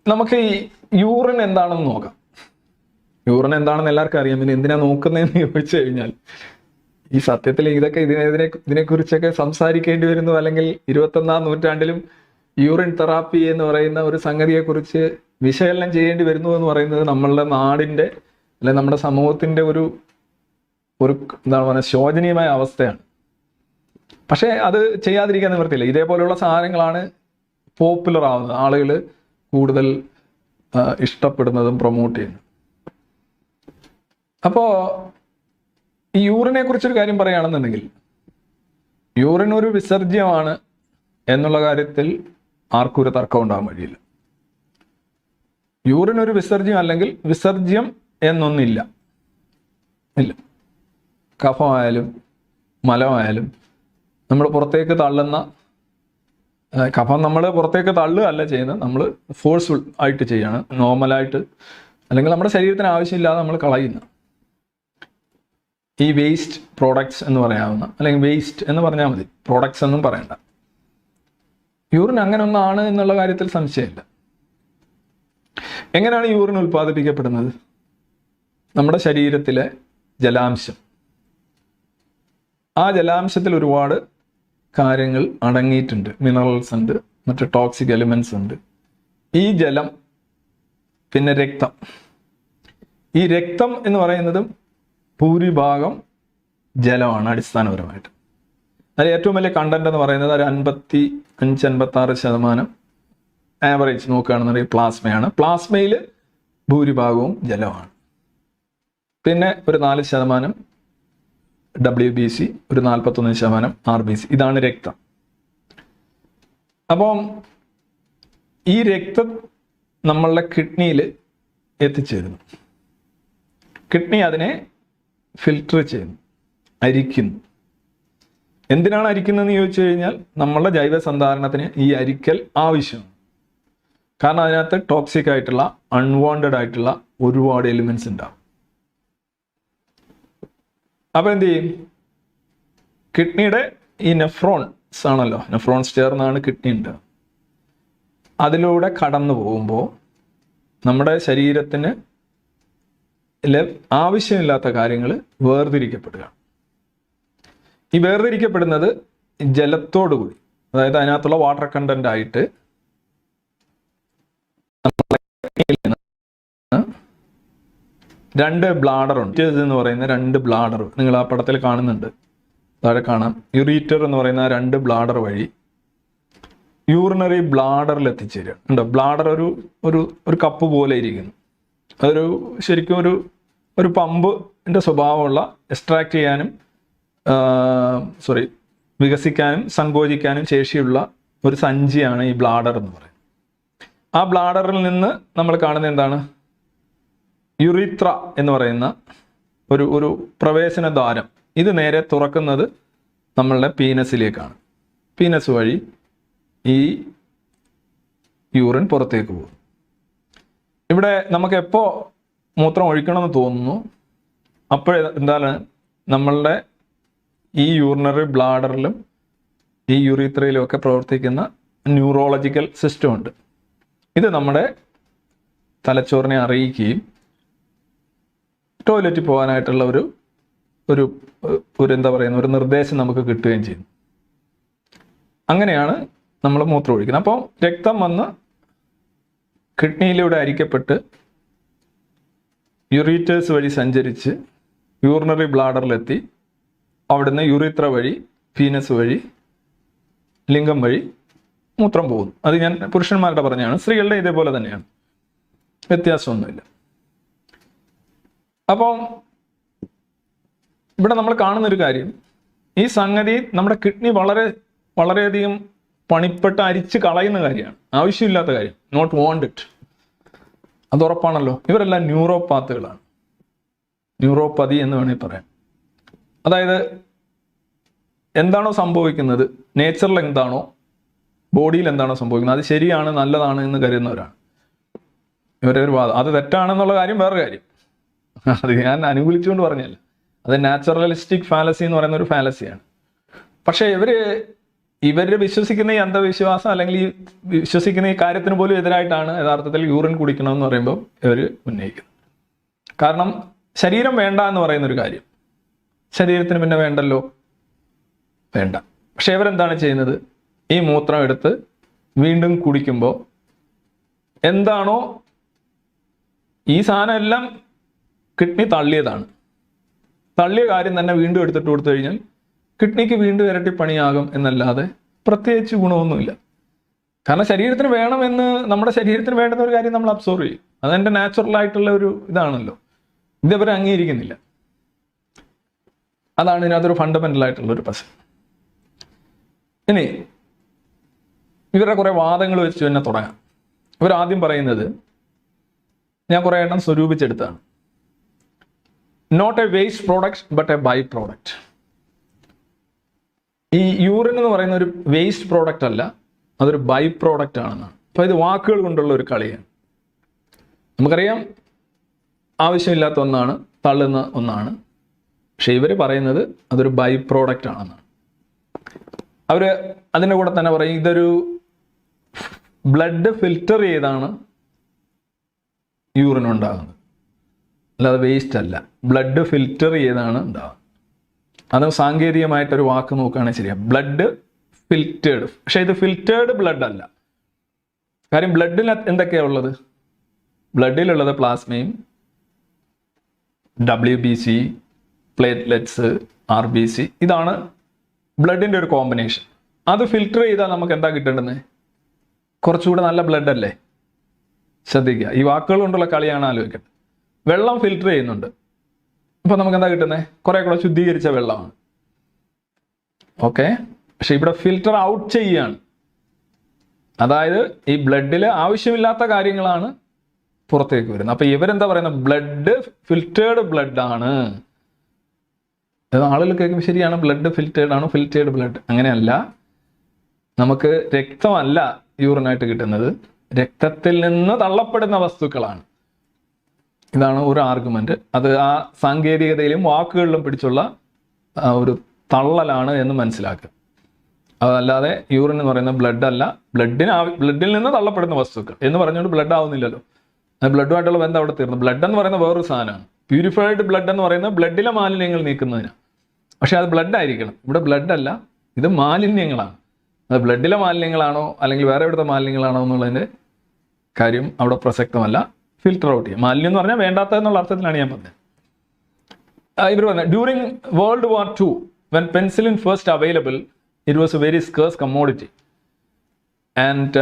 നമുക്ക് ഈ യൂറിൻ എന്താണെന്ന് നോക്കാം. യൂറിൻ എന്താണെന്ന് എല്ലാവർക്കും അറിയാം. പിന്നെ എന്തിനാ നോക്കുന്നതെന്ന് ചോദിച്ചു കഴിഞ്ഞാൽ, ഈ സത്യത്തിൽ ഇതൊക്കെ ഇതിനെക്കുറിച്ചൊക്കെ സംസാരിക്കേണ്ടി വരുന്നു, അല്ലെങ്കിൽ 21ാം നൂറ്റാണ്ടിലും യൂറിൻ തെറാപ്പി എന്ന് പറയുന്ന ഒരു സംഗതിയെക്കുറിച്ച് വിശകലനം ചെയ്യേണ്ടി വരുന്നു എന്ന് പറയുന്നത് നമ്മളുടെ നാടിൻ്റെ അല്ലെങ്കിൽ നമ്മുടെ സമൂഹത്തിൻ്റെ ഒരു എന്താണ് പറയുക, ശോചനീയമായ അവസ്ഥയാണ്. പക്ഷേ അത് ചെയ്യാതിരിക്കാൻ നിവൃത്തിയില്ല. ഇതേപോലെയുള്ള സാധനങ്ങളാണ് പോപ്പുലർ ആവുന്നത്, ആളുകൾ കൂടുതൽ ഇഷ്ടപ്പെടുന്നതും പ്രൊമോട്ട് ചെയ്യുന്നതും. അപ്പോൾ ഈ യൂറിനെ കുറിച്ചൊരു കാര്യം പറയുകയാണെന്നുണ്ടെങ്കിൽ, യൂറിൻ ഒരു വിസർജ്യമാണ് എന്നുള്ള കാര്യത്തിൽ ആർക്കും ഒരു തർക്കം ഉണ്ടാകാൻ വഴിയില്ല. യൂറിൻ ഒരു വിസർജ്യം അല്ലെങ്കിൽ വിസർജ്യം എന്നൊന്നില്ല. ഇല്ല. കഫമായാലും മലമായാലും നമ്മൾ പുറത്തേക്ക് തള്ളുന്ന കഫം നമ്മൾ പുറത്തേക്ക് തള്ളുകയല്ല ചെയ്യുന്നത്, നമ്മൾ ഫോഴ്സ്ഫുൾ ആയിട്ട് ചെയ്യാണ്, നോർമലായിട്ട്, അല്ലെങ്കിൽ നമ്മുടെ ശരീരത്തിന് ആവശ്യമില്ലാതെ നമ്മൾ കളയുന്ന ഈ വേസ്റ്റ് പ്രോഡക്ട്സ് എന്ന് പറയാവുന്ന, അല്ലെങ്കിൽ വേസ്റ്റ് എന്ന് പറഞ്ഞാൽ മതി, പ്രോഡക്ട്സ് എന്നും പറയണ്ട. യൂറിൻ അങ്ങനെ ഒന്നാണ് എന്നുള്ള കാര്യത്തിൽ സംശയമില്ല. എങ്ങനെയാണ് യൂറിൻ ഉൽപ്പാദിപ്പിക്കപ്പെടുന്നത്? നമ്മുടെ ശരീരത്തിലെ ജലാംശം, ആ ജലാംശത്തിൽ ഒരുപാട് കാര്യങ്ങൾ അടങ്ങിയിട്ടുണ്ട്. മിനറൽസ് ഉണ്ട്, മറ്റ് ടോക്സിക് എലിമെന്റ്സ് ഉണ്ട്. ഈ ജലം, പിന്നെ രക്തം. ഈ രക്തം എന്ന് പറയുന്നതും ഭൂരിഭാഗം ജലമാണ് അടിസ്ഥാനപരമായിട്ട്. അതിൽ ഏറ്റവും വലിയ കണ്ടന്റ് എന്ന് പറയുന്നത് ഒരു 55-56% ആവറേജ് നോക്കുകയാണെന്നുണ്ടെങ്കിൽ പ്ലാസ്മയാണ്. പ്ലാസ്മയിൽ ഭൂരിഭാഗവും ജലമാണ്. പിന്നെ ഒരു 4% WBC, ഒരു 41% RBC. ഇതാണ് രക്തം. അപ്പം ഈ രക്തം നമ്മളുടെ കിഡ്നിയിൽ എത്തിച്ചേരുന്നു. കിഡ്നി അതിനെ ഫിൽട്ടർ ചെയ്യുന്നു, അരിക്കുന്നു. എന്തിനാണ് അരിക്കുന്നതെന്ന് ചോദിച്ചു കഴിഞ്ഞാൽ, നമ്മളുടെ ജൈവസന്ധാരണത്തിന് ഈ അരിക്കൽ ആവശ്യമാണ്. കാരണം അതിനകത്ത് ടോക്സിക് ആയിട്ടുള്ള, അൺവാണ്ടഡ് ആയിട്ടുള്ള ഒരുപാട് എലിമെന്റ്സ് ഉണ്ടാവും. അപ്പോൾ എന്ത് ചെയ്യും? കിഡ്നിയുടെ ഈ നെഫ്രോൺസ് ആണല്ലോ, നെഫ്രോൺസ് ചേർന്നാണ് കിഡ്നി ഉണ്ടാവുക. അതിലൂടെ കടന്നു പോകുമ്പോൾ നമ്മുടെ ശരീരത്തിന് ആവശ്യമില്ലാത്ത കാര്യങ്ങൾ വേർതിരിക്കപ്പെടുക. ഈ വേർതിരിക്കപ്പെടുന്നത് ജലത്തോടു കൂടി, അതായത് അതിനകത്തുള്ള വാട്ടർ കണ്ടന്റ് ആയിട്ട് രണ്ട് ബ്ലാഡർ ഉണ്ട് എന്ന് പറയുന്ന രണ്ട് ബ്ലാഡർ നിങ്ങൾ ആ പടത്തിൽ കാണുന്നുണ്ട്, താഴെ കാണാം. യുറീറ്റർ എന്ന് പറയുന്ന 2 ബ്ലാഡർ വഴി യൂറിനറി ബ്ലാഡറിൽ എത്തിച്ചേരുക. ഉണ്ടോ? ബ്ലാഡർ ഒരു കപ്പ് പോലെ ഇരിക്കുന്നു. അതൊരു ശരിക്കും ഒരു പമ്പിൻ്റെ സ്വഭാവമുള്ള, എക്സ്ട്രാക്ട് ചെയ്യാനും വികസിക്കാനും സങ്കോചിക്കാനും ശേഷിയുള്ള ഒരു സഞ്ചിയാണ് ഈ ബ്ലാഡർ എന്ന് പറയുന്നത്. ആ ബ്ലാഡറിൽ നിന്ന് നമ്മൾ കാണുന്നത് എന്താണ്? യുറിത്ര എന്ന് പറയുന്ന ഒരു പ്രവേശന ദ്വാരം. ഇത് നേരെ തുറക്കുന്നത് നമ്മളുടെ പീനസിലേക്കാണ്. പീനസ് വഴി ഈ യൂറിൻ പുറത്തേക്ക് പോകും. ഇവിടെ നമുക്ക് എപ്പോൾ മൂത്രം ഒഴിക്കണമെന്ന് തോന്നുന്നു, എന്താണ് നമ്മളുടെ ഈ യൂറിനറി ബ്ലാഡറിലും ഈ യുറീത്രയിലും ഒക്കെ പ്രവർത്തിക്കുന്ന ന്യൂറോളജിക്കൽ സിസ്റ്റം ഉണ്ട്. ഇത് നമ്മുടെ തലച്ചോറിനെ അറിയിക്കുകയും ടോയ്ലറ്റിൽ പോകാനായിട്ടുള്ള ഒരു എന്താ പറയുന്ന ഒരു നിർദ്ദേശം നമുക്ക് കിട്ടുകയും ചെയ്യും. അങ്ങനെയാണ് നമ്മൾ മൂത്രം ഒഴിക്കുന്നത്. അപ്പോൾ രക്തം വന്ന് കിഡ്നിയിലൂടെ അരിക്കപ്പെട്ട് യുറീറ്റേഴ്സ് വഴി സഞ്ചരിച്ച് യൂറിനറി ബ്ലാഡറിലെത്തി അവിടുന്ന് യുറീത്ര വഴി, പീനസ് വഴി, ലിംഗം വഴി മൂത്രം പോകുന്നു. അത് ഞാൻ പുരുഷന്മാരുടെ പറഞ്ഞാണ്. സ്ത്രീകളുടെ ഇതേപോലെ തന്നെയാണ്, വ്യത്യാസമൊന്നുമില്ല. അപ്പം ഇവിടെ നമ്മൾ കാണുന്നൊരു കാര്യം, ഈ സംഗതി നമ്മുടെ കിഡ്നി വളരെയധികം പണിപ്പെട്ട് അരിച്ച് കളയുന്ന കാര്യമാണ്, ആവശ്യമില്ലാത്ത കാര്യം, നോട്ട് വാണ്ടഡ്. അത് ഉറപ്പാണല്ലോ. ഇവരെല്ലാം ന്യൂറോപാത്തുകളാണ്, ന്യൂറോപ്പതി എന്ന് വേണമെങ്കിൽ പറയാം. അതായത് എന്താണോ സംഭവിക്കുന്നത്, നേച്ചറിൽ എന്താണോ, ബോഡിയിൽ എന്താണോ സംഭവിക്കുന്നത്, അത് ശരിയാണ്, നല്ലതാണ് എന്ന് കരുതുന്നവരാണ് ഇവരൊരു വാദം. അത് തെറ്റാണെന്നുള്ള കാര്യം വേറെ കാര്യം, അത് ഞാൻ അനുകൂലിച്ചുകൊണ്ട് പറഞ്ഞല്ല. അത് നാച്ചുറലിസ്റ്റിക് ഫാലസി എന്ന് പറയുന്ന ഒരു ഫാലസിയാണ്. പക്ഷേ ഇവര് വിശ്വസിക്കുന്ന ഈ അന്ധവിശ്വാസം അല്ലെങ്കിൽ ഈ വിശ്വസിക്കുന്ന ഈ കാര്യത്തിന് പോലും എതിരായിട്ടാണ് യഥാർത്ഥത്തിൽ യൂറിൻ കുടിക്കണമെന്ന് പറയുമ്പോൾ ഇവർ ഉന്നയിക്കുന്നത്. കാരണം ശരീരം വേണ്ട എന്ന് പറയുന്ന ഒരു കാര്യം ശരീരത്തിന് പിന്നെ വേണ്ടല്ലോ, വേണ്ട. പക്ഷെ ഇവരെന്താണ് ചെയ്യുന്നത്? ഈ മൂത്രം എടുത്ത് വീണ്ടും കുടിക്കുമ്പോൾ എന്താണോ ഈ സാധനം എല്ലാം കിഡ്നി തള്ളിയതാണ്, തള്ളിയ കാര്യം തന്നെ വീണ്ടും എടുത്തിട്ട് കൊടുത്തു കഴിഞ്ഞാൽ കിഡ്നിക്ക് വീണ്ടും ഇരട്ടി പണിയാകും എന്നല്ലാതെ പ്രത്യേകിച്ച് ഗുണമൊന്നുമില്ല. കാരണം ശരീരത്തിന് വേണമെന്ന്, നമ്മുടെ ശരീരത്തിന് വേണ്ടുന്ന ഒരു കാര്യം നമ്മൾ അബ്സോർവ് ചെയ്യും. അതെൻ്റെ നാച്ചുറൽ ആയിട്ടുള്ള ഒരു ഇതാണല്ലോ. ഇതവർ അംഗീകരിക്കുന്നില്ല. അതാണ് ഇതിനകത്തൊരു ഫണ്ടമെന്റൽ ആയിട്ടുള്ള ഒരു പ്രശ്നം. ഇനി ഇവരുടെ കുറെ വാദങ്ങൾ വെച്ച് തന്നെ തുടങ്ങാം. ഇവരാദ്യം പറയുന്നത്, ഞാൻ കുറെ എണ്ണം സ്വരൂപിച്ചെടുത്താണ്, not a waste product but a by product. ഈ യൂറിൻ എന്ന് പറയുന്ന ഒരു വേസ്റ്റ് പ്രോഡക്റ്റ് അല്ല, അതൊരു ബൈ പ്രോഡക്റ്റ് ആണെന്നാണ്. അപ്പൊ ഇത് വാക്കുകൾ കൊണ്ടുള്ള ഒരു കളിയാണ്. നമുക്കറിയാം ആവശ്യമില്ലാത്ത ഒന്നാണ്, തള്ളുന്ന ഒന്നാണ്. പക്ഷെ ഇവർ പറയുന്നത് അതൊരു ബൈ പ്രോഡക്റ്റ് ആണെന്നാണ്. അവർ അതിൻ്റെ കൂടെ തന്നെ പറയും ഇതൊരു ബ്ലഡ് ഫിൽറ്റർ ചെയ്താണ് യൂറിൻ ഉണ്ടാകുന്നത്, അല്ലാതെ വേസ്റ്റ് അല്ല. ബ്ലഡ് ഫിൽറ്റർ ചെയ്താണ് ഉണ്ടാകുന്നത്. അത് സാങ്കേതികമായിട്ടൊരു വാക്ക് നോക്കുകയാണെങ്കിൽ ശരിയാ, ബ്ലഡ് ഫിൽറ്റേർഡ്. പക്ഷെ ഇത് ഫിൽറ്റേർഡ് ബ്ലഡ് അല്ല. കാര്യം ബ്ലഡിൽ എന്തൊക്കെയാണ് ഉള്ളത്? ബ്ലഡിലുള്ളത് പ്ലാസ്മയും WBC, പ്ലേറ്റ്ലെറ്റ്സ്, RBC, ഇതാണ് ബ്ലഡിൻ്റെ ഒരു കോമ്പിനേഷൻ. അത് ഫിൽറ്റർ ചെയ്താൽ നമുക്ക് എന്താ കിട്ടേണ്ടത്? കുറച്ചുകൂടെ നല്ല ബ്ലഡ് അല്ലേ? ശ്രദ്ധിക്കുക, ഈ വാക്കുകൾ കൊണ്ടുള്ള കളിയാണ് ആലോചിക്കുന്നത്. വെള്ളം ഫിൽറ്റർ ചെയ്യുന്നുണ്ട്, അപ്പോൾ നമുക്ക് എന്താ കിട്ടുന്നത്? കുറെ കൂടെ ശുദ്ധീകരിച്ച വെള്ളമാണ്. ഓക്കെ, പക്ഷെ ഇവിടെ ഫിൽറ്റർ ഔട്ട് ചെയ്യുകയാണ്. അതായത് ഈ ബ്ലഡിൽ ആവശ്യമില്ലാത്ത കാര്യങ്ങളാണ് പുറത്തേക്ക് വരുന്നത്. അപ്പൊ ഇവരെന്താ പറയുന്നത്? ബ്ലഡ് ഫിൽറ്റേർഡ് ബ്ലഡ് ആണ്. ആളുകൾ കേൾക്കുമ്പോൾ ശരിയാണ്, ബ്ലഡ് ഫിൽറ്റേർഡ് ആണ്, ഫിൽറ്റേർഡ് ബ്ലഡ്. അങ്ങനെയല്ല, നമുക്ക് രക്തമല്ല യൂറിനായിട്ട് കിട്ടുന്നത്, രക്തത്തിൽ നിന്ന് തള്ളപ്പെടുന്ന വസ്തുക്കളാണ്. ഇതാണ് ഒരു ആർഗ്യുമെന്റ്. അത് ആ സാങ്കേതികതയിലും വാക്കുകളിലും പിടിച്ചുള്ള ഒരു തള്ളലാണ് എന്ന് മനസ്സിലാക്കുക. അതല്ലാതെ യൂറിൻ എന്ന് പറയുന്ന ബ്ലഡ് അല്ല, ബ്ലഡിൽ നിന്ന് തള്ളപ്പെടുന്ന വസ്തുക്കൾ എന്ന് പറഞ്ഞുകൊണ്ട് ബ്ലഡ് ആവുന്നില്ലല്ലോ. ബ്ലഡുമായിട്ടുള്ള ബന്ധം അവിടെ തീർന്നു. ബ്ലഡ് എന്ന് പറയുന്ന വേറൊരു സാധനമാണ്. പ്യൂരിഫൈഡ് ബ്ലഡ് എന്ന് പറയുന്നത് ബ്ലഡിലെ മാലിന്യങ്ങൾ നീക്കുന്നതിനാണ്. പക്ഷെ അത് ബ്ലഡ് ആയിരിക്കണം. ഇവിടെ ബ്ലഡ് അല്ല, ഇത് മാലിന്യങ്ങളാണ്. അത് ബ്ലഡിലെ മാലിന്യങ്ങളാണോ അല്ലെങ്കിൽ വേറെ എവിടുത്തെ മാലിന്യങ്ങളാണോ എന്നുള്ളതിൻ്റെ കാര്യം അവിടെ പ്രസക്തമല്ല. ഫിൽറ്റർ ഔട്ട് ചെയ്യുക. മാലിന്യം എന്ന് പറഞ്ഞാൽ വേണ്ടാത്തതെന്നുള്ള അർത്ഥത്തിലാണ് ഞാൻ പറഞ്ഞത്. ഇവർ പറഞ്ഞത്, during World War II, when penicillin first available, it was a very scarce commodity. And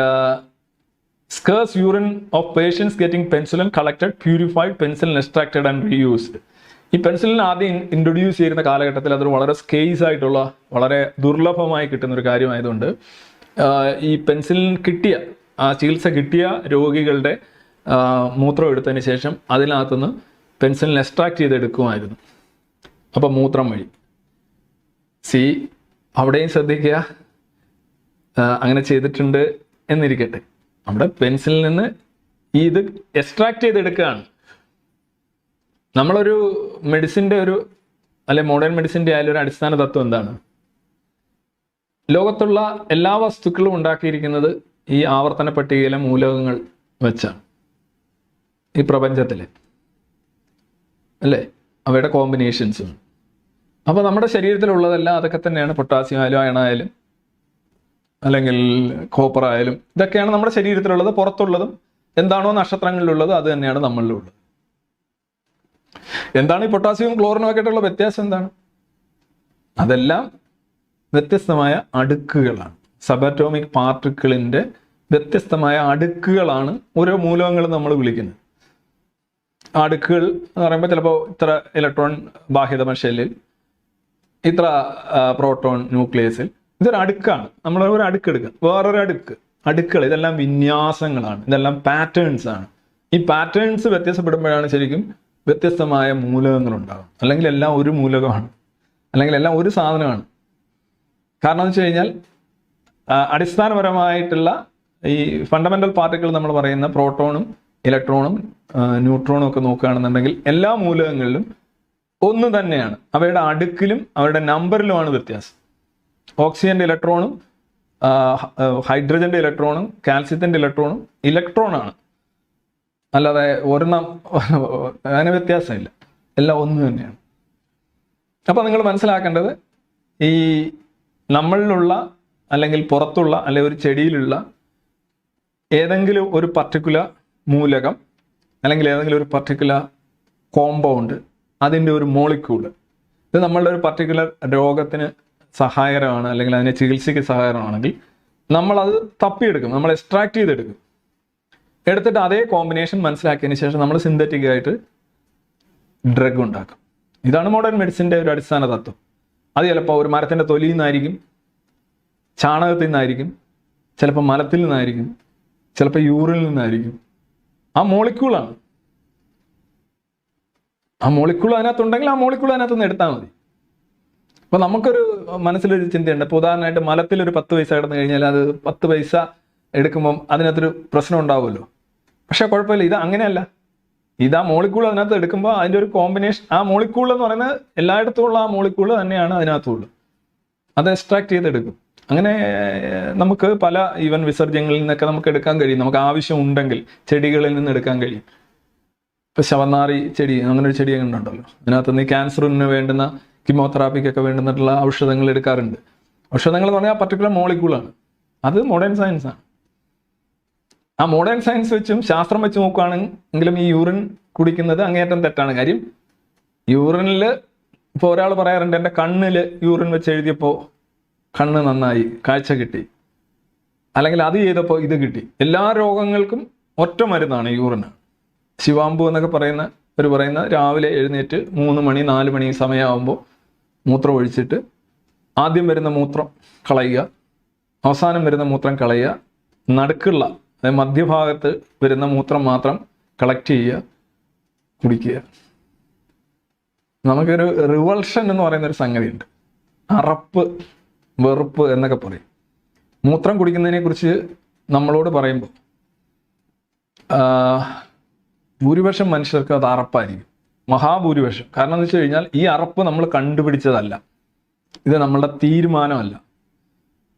scarce urine of patients getting penicillin collected, purified, penicillin extracted and reused. ഈ പെൻസിലിൻ ആദ്യം ഇൻട്രൊഡ്യൂസ് ചെയ്യുന്ന കാലഘട്ടത്തിൽ അതൊരു വളരെ സ്കെയ്സ് ആയിട്ടുള്ള, വളരെ ദുർലഭമായി കിട്ടുന്ന ഒരു കാര്യമായതുകൊണ്ട് ഈ പെൻസിലിൻ കിട്ടിയ, ആ ചികിത്സ കിട്ടിയ രോഗികളുടെ മൂത്രം എടുത്തതിന് ശേഷം അതിനകത്തുനിന്ന് പെൻസിലിൻ എക്സ്ട്രാക്ട് ചെയ്തെടുക്കുമായിരുന്നു. അപ്പം മൂത്രം വഴി. അവിടെയും ശ്രദ്ധിക്കുക, അങ്ങനെ ചെയ്തിട്ടുണ്ട് എന്നിരിക്കട്ടെ, നമ്മുടെ പെൻസിലിൽ നിന്ന് ഇത് എക്സ്ട്രാക്ട് ചെയ്തെടുക്കുകയാണ്. നമ്മളൊരു മെഡിസിൻ്റെ അല്ലെ മോഡേൺ മെഡിസിൻ്റെ ആയാലും ഒരു അടിസ്ഥാന തത്വം എന്താണ്? ലോകത്തുള്ള എല്ലാ വസ്തുക്കളും ഉണ്ടാക്കിയിരിക്കുന്നത് ഈ ആവർത്തന പട്ടികയിലെ മൂലകങ്ങൾ വെച്ചാണ്. ഈ പ്രപഞ്ചത്തിലെ അല്ലേ, അവയുടെ കോമ്പിനേഷൻസും. അപ്പോൾ നമ്മുടെ ശരീരത്തിലുള്ളതെല്ലാം അതൊക്കെ തന്നെയാണ്. പൊട്ടാസ്യം ആയാലും അയൺ ആയാലും അല്ലെങ്കിൽ കോപ്പർ ആയാലും ഇതൊക്കെയാണ് നമ്മുടെ ശരീരത്തിലുള്ളത്. പുറത്തുള്ളതും എന്താണോ നക്ഷത്രങ്ങളിലുള്ളത് അത് തന്നെയാണ് നമ്മളിലുള്ളത്. എന്താണ് ഈ പൊട്ടാസ്യവും ക്ലോറിനും ഒക്കെ ആയിട്ടുള്ള വ്യത്യാസം? എന്താണ്? അതെല്ലാം വ്യത്യസ്തമായ അടുക്കുകളാണ്. സബാറ്റോമിക് പാർട്ടിക്കിളിന്റെ വ്യത്യസ്തമായ അടുക്കുകളാണ് ഓരോ മൂലകങ്ങളും നമ്മൾ വിളിക്കുന്നത്. അടുക്കുകൾ എന്ന് പറയുമ്പോൾ ചിലപ്പോൾ ഇത്ര ഇലക്ട്രോൺ ബാഹ്യതമ ഷെല്ലിൽ, ഇത്ര പ്രോട്ടോൺ ന്യൂക്ലിയസിൽ. ഇതൊരു അടുക്കാണ്. നമ്മൾ ഒരു അടുക്ക് എടുക്കുക, വേറൊരു അടുക്കുകൾ. ഇതെല്ലാം വിന്യാസങ്ങളാണ്, ഇതെല്ലാം പാറ്റേൺസ് ആണ്. ഈ പാറ്റേൺസ് വ്യത്യാസപ്പെടുമ്പോഴാണ് ശരിക്കും വ്യത്യസ്തമായ മൂലകങ്ങൾ ഉണ്ടാകും. അല്ലെങ്കിൽ എല്ലാം ഒരു മൂലകമാണ്, അല്ലെങ്കിൽ എല്ലാം ഒരു സാധനമാണ്. കാരണം എന്ന് വെച്ച് കഴിഞ്ഞാൽ അടിസ്ഥാനപരമായിട്ടുള്ള ഈ ഫണ്ടമെന്റൽ പാർട്ടിക്കിൾ നമ്മൾ പറയുന്ന പ്രോട്ടോണും ഇലക്ട്രോണും ന്യൂട്രോണും ഒക്കെ നോക്കുകയാണെന്നുണ്ടെങ്കിൽ എല്ലാ മൂലകങ്ങളിലും ഒന്ന് തന്നെയാണ്. അവയുടെ അടുക്കിലും അവരുടെ നമ്പറിലുമാണ് വ്യത്യാസം. ഓക്സിജന്റെ ഇലക്ട്രോണും ഹൈഡ്രജന്റെ ഇലക്ട്രോണും കാൽസ്യത്തിന്റെ ഇലക്ട്രോണും ഇലക്ട്രോണാണ്, അല്ലാതെ ഒരെണ്ണം അതിന് വ്യത്യാസമില്ല, എല്ലാം ഒന്ന് തന്നെയാണ്. അപ്പം നിങ്ങൾ മനസ്സിലാക്കേണ്ടത് ഈ നമ്മളിലുള്ള അല്ലെങ്കിൽ പുറത്തുള്ള അല്ലെങ്കിൽ ഒരു ചെടിയിലുള്ള ഏതെങ്കിലും ഒരു പർട്ടിക്കുലർ മൂലകം അല്ലെങ്കിൽ ഏതെങ്കിലും ഒരു പർട്ടിക്കുലർ കോമ്പൗണ്ട്, അതിൻ്റെ ഒരു മോളിക്യൂള്, ഇത് നമ്മളുടെ ഒരു പർട്ടിക്കുലർ രോഗത്തിന് സഹായകരമാണ് അല്ലെങ്കിൽ അതിനെ ചികിത്സയ്ക്ക് സഹായകരമാണെങ്കിൽ നമ്മളത് തപ്പിയെടുക്കും, നമ്മൾ എക്സ്ട്രാക്ട് ചെയ്തെടുക്കും. എടുത്തിട്ട് അതേ കോമ്പിനേഷൻ മനസ്സിലാക്കിയതിന് ശേഷം നമ്മൾ സിന്തറ്റിക് ആയിട്ട് ഡ്രഗ് ഉണ്ടാക്കും. ഇതാണ് മോഡേൺ മെഡിസിൻ്റെ ഒരു അടിസ്ഥാന തത്വം. അത് ചിലപ്പോൾ ഒരു മരത്തിൻ്റെ തൊലിയിൽ നിന്നായിരിക്കും, ചാണകത്തിൽ നിന്നായിരിക്കും, ചിലപ്പോൾ മലത്തിൽ നിന്നായിരിക്കും, ചിലപ്പോൾ യൂറിനിൽ നിന്നായിരിക്കും. ആ മോളിക്യൂളാണ്. ആ മോളിക്യൂൾ അതിനകത്തുണ്ടെങ്കിൽ ആ മോളിക്യൂൾ അതിനകത്ത് നിന്ന് എടുത്താൽ മതി. അപ്പോൾ നമുക്കൊരു മനസ്സിലൊരു ചിന്തയുണ്ട്. ഇപ്പോൾ ഉദാഹരണമായിട്ട് മലത്തിലൊരു 10 പൈസ കിടന്നു കഴിഞ്ഞാൽ അത് 10 പൈസ എടുക്കുമ്പം അതിനകത്തൊരു പ്രശ്നം ഉണ്ടാവുമല്ലോ. പക്ഷേ കുഴപ്പമില്ല, ഇത് അങ്ങനെയല്ല. ഇത് ആ മോളിക്യൂൾ അതിനകത്ത് എടുക്കുമ്പോൾ അതിൻ്റെ ഒരു കോമ്പിനേഷൻ, ആ മോളിക്യൂൾ എന്ന് പറയുന്നത് എല്ലായിടത്തും ഉള്ള ആ മോളിക്യൂൾ തന്നെയാണ് അതിനകത്തുള്ളൂ. അത് എക്സ്ട്രാക്ട് ചെയ്തെടുക്കും. അങ്ങനെ നമുക്ക് പല ഈവൻ വിസർജ്യങ്ങളിൽ നിന്നൊക്കെ നമുക്ക് എടുക്കാൻ കഴിയും. നമുക്ക് ആവശ്യമുണ്ടെങ്കിൽ ചെടികളിൽ നിന്ന് എടുക്കാൻ കഴിയും. ഇപ്പോൾ ശവനാറി ചെടി, അങ്ങനെ ഒരു ചെടിയൊക്കെ ഉണ്ടല്ലോ, അതിനകത്ത് നിന്ന് ക്യാൻസറിന് വേണ്ടുന്ന കീമോതെറാപ്പിക്കൊക്കെ വേണ്ടുന്നിട്ടുള്ള ഔഷധങ്ങൾ എടുക്കാറുണ്ട്. ഔഷധങ്ങൾ എന്ന് പറഞ്ഞാൽ ആ പർട്ടിക്കുലർ മോളിക്യൂളാണ്. അത് മോഡേൺ സയൻസാണ്. ആ മോഡേൺ സയൻസ് വെച്ചും ശാസ്ത്രം വെച്ച് നോക്കുകയാണെങ്കിലും ഈ യൂറിൻ കുടിക്കുന്നത് അങ്ങേയറ്റം തെറ്റാണ്. കാര്യം യൂറിനിൽ ഇപ്പോൾ ഒരാൾ പറയാറുണ്ട്, എൻ്റെ കണ്ണിൽ യൂറിൻ വെച്ച് എഴുതിയപ്പോൾ കണ്ണ് നന്നായി, കാഴ്ച കിട്ടി, അല്ലെങ്കിൽ അത് ചെയ്തപ്പോൾ ഇത് കിട്ടി. എല്ലാ രോഗങ്ങൾക്കും ഒറ്റ മരുന്നാണ് യൂറിന്. ശിവാമ്പു എന്നൊക്കെ പറയുന്ന രാവിലെ എഴുന്നേറ്റ് 3 മണി 4 മണി സമയമാകുമ്പോൾ മൂത്രം ഒഴിച്ചിട്ട് ആദ്യം വരുന്ന മൂത്രം കളയുക, അവസാനം വരുന്ന മൂത്രം കളയുക, നടുക്കുള്ള അതായത് മധ്യഭാഗത്ത് വരുന്ന മൂത്രം മാത്രം കളക്ട് ചെയ്യുക, കുടിക്കുക. നമുക്കൊരു റിവൾഷൻ എന്ന് പറയുന്നൊരു സംഗതിയുണ്ട്. അറപ്പ്, വെറുപ്പ് എന്നൊക്കെ പറയും. മൂത്രം കുടിക്കുന്നതിനെ കുറിച്ച് നമ്മളോട് പറയുമ്പോൾ ഭൂരിപക്ഷം മനുഷ്യർക്ക് അത് അറപ്പായിരിക്കും, മഹാഭൂരിപക്ഷം. കാരണം എന്ന് വെച്ച് കഴിഞ്ഞാൽ ഈ അറപ്പ് നമ്മൾ കണ്ടുപിടിച്ചതല്ല, ഇത് നമ്മളുടെ തീരുമാനമല്ല.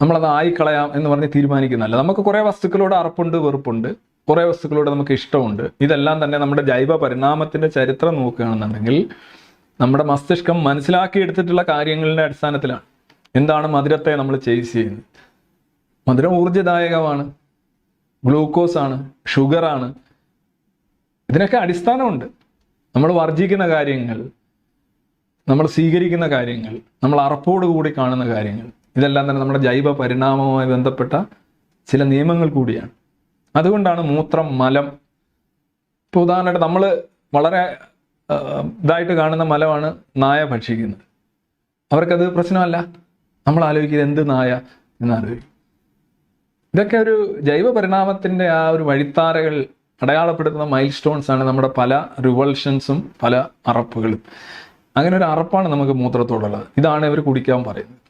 നമ്മളത് ആയിക്കളയാം എന്ന് പറഞ്ഞ് തീരുമാനിക്കുന്നതല്ല. നമുക്ക് കുറേ വസ്തുക്കളോട് അറപ്പുണ്ട്, വെറുപ്പുണ്ട്, കുറേ വസ്തുക്കളോട് നമുക്ക് ഇഷ്ടമുണ്ട്. ഇതെല്ലാം തന്നെ നമ്മുടെ ജൈവ പരിണാമത്തിൻ്റെ ചരിത്രം നോക്കുകയാണെന്നുണ്ടെങ്കിൽ നമ്മുടെ മസ്തിഷ്കം മനസ്സിലാക്കിയെടുത്തിട്ടുള്ള കാര്യങ്ങളുടെ അടിസ്ഥാനത്തിലാണ്. എന്താണ് മധുരത്തെ നമ്മൾ ചേസ് ചെയ്യുന്നത്? മധുരം ഊർജ്ജദായകമാണ്, ഗ്ലൂക്കോസാണ്, ഷുഗറാണ്. ഇതിനൊക്കെ അടിസ്ഥാനമുണ്ട്. നമ്മൾ വർജിക്കുന്ന കാര്യങ്ങൾ, നമ്മൾ സ്വീകരിക്കുന്ന കാര്യങ്ങൾ, നമ്മൾ അറപ്പോടുകൂടി കാണുന്ന കാര്യങ്ങൾ, ഇതെല്ലാം തന്നെ നമ്മുടെ ജൈവ പരിണാമവുമായി ബന്ധപ്പെട്ട ചില നിയമങ്ങൾ കൂടിയാണ്. അതുകൊണ്ടാണ് മൂത്രം, മലം, ഇപ്പോൾ ഉദാഹരണമായിട്ട് നമ്മൾ വളരെ ഇതായിട്ട് കാണുന്ന മലമാണ് നായ ഭക്ഷിക്കുന്നത്. അവർക്കത് പ്രശ്നമല്ല. നമ്മൾ ആലോചിക്കുന്നത് എന്ത് നായ എന്നാലോചിക്കും. ഇതൊക്കെ ഒരു ജൈവ പരിണാമത്തിൻ്റെ ആ ഒരു വഴിത്താരകൾ അടയാളപ്പെടുത്തുന്ന മൈൽ സ്റ്റോൺസ് ആണ് നമ്മുടെ പല റിവൾഷൻസും പല അറപ്പുകളും. അങ്ങനെ ഒരു അറപ്പാണ് നമുക്ക് മൂത്രത്തോടുള്ളത്. ഇതാണ് ഇവർ കുടിക്കാൻ പറയുന്നത്.